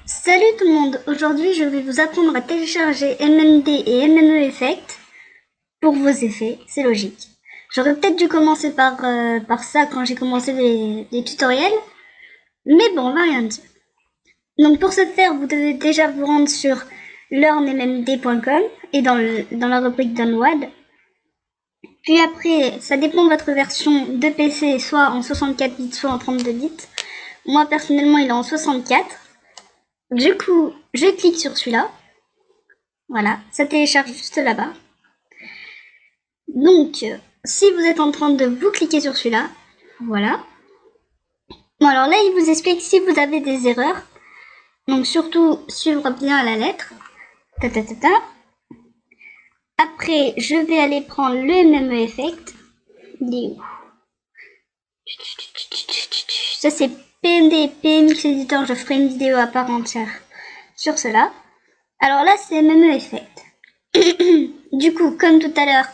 Salut tout le monde, aujourd'hui je vais vous apprendre à télécharger MMD et MME Effect pour vos effets, c'est logique. J'aurais peut-être dû commencer par ça quand j'ai commencé les tutoriels, mais bon, on va rien dire. Donc pour ce faire, vous devez déjà vous rendre sur learnmmd.com et dans la rubrique Download. Puis après, ça dépend de votre version de PC, soit en 64 bits, soit en 32 bits. Moi personnellement, il est en 64. Du coup, je clique sur celui-là. Voilà, ça télécharge juste là-bas. Donc, si vous êtes en train de vous cliquer sur celui-là, voilà. Bon, alors là, il vous explique si vous avez des erreurs. Donc, surtout, suivre bien à la lettre. Ta, ta, ta, ta. Après, je vais aller prendre le MME Effect. Il est où? Ça, c'est PMD, PMX Editor. Je ferai une vidéo à part entière sur cela. Alors là, c'est MME Effect. Du coup, comme tout à l'heure,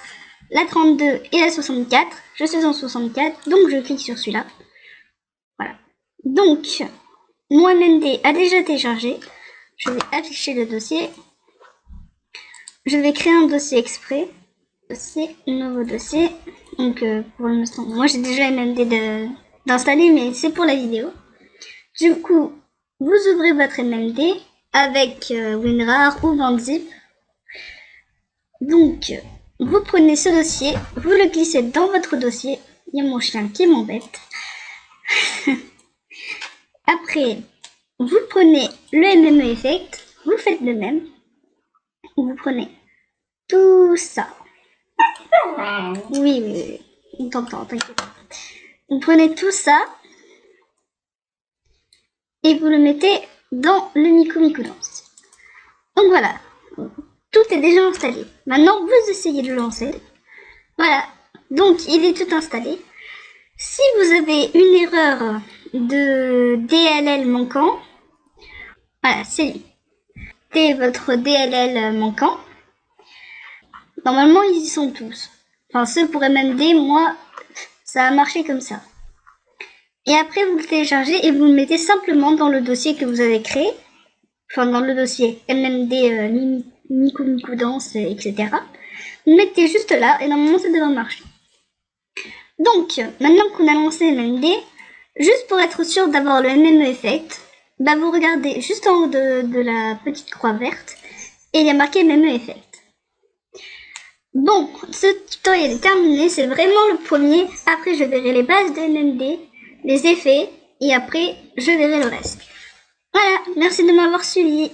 la 32 et la 64. Je suis en 64, donc je clique sur celui-là. Voilà. Donc, mon MMD a déjà téléchargé. Je vais afficher le dossier. Je vais créer un dossier exprès. Dossier, nouveau dossier. Donc, pour l'instant, moi j'ai déjà MMD d'installer, mais c'est pour la vidéo. Du coup, vous ouvrez votre MMD avec WinRAR ou BandZip. Donc, vous prenez ce dossier, vous le glissez dans votre dossier. Il y a mon chien qui m'embête. Après, vous prenez le MME Effect, vous faites de même. Vous prenez tout ça. Oui, on t'entend, t'inquiète pas. Vous prenez tout ça et vous le mettez dans le Miku Dance. Donc voilà, tout est déjà installé. Maintenant, vous essayez de le lancer. Voilà, donc il est tout installé. Si vous avez une erreur de DLL manquant, voilà, c'est lui. C'est votre DLL manquant. Normalement, ils y sont tous. Enfin, ceux pour MMD, moi, ça a marché comme ça. Et après, vous le téléchargez et vous le mettez simplement dans le dossier que vous avez créé. Enfin, dans le dossier MMD, Miku Dance, etc. Vous le mettez juste là et normalement, ça devrait marcher. Donc, maintenant qu'on a lancé MMD, juste pour être sûr d'avoir le MME Effect, bah vous regardez juste en haut de la petite croix verte et il y a marqué MME Effect. Bon, ce tutoriel est terminé, c'est vraiment le premier. Après, je verrai les bases de MMD, les effets, et après, je verrai le reste. Voilà, merci de m'avoir suivi.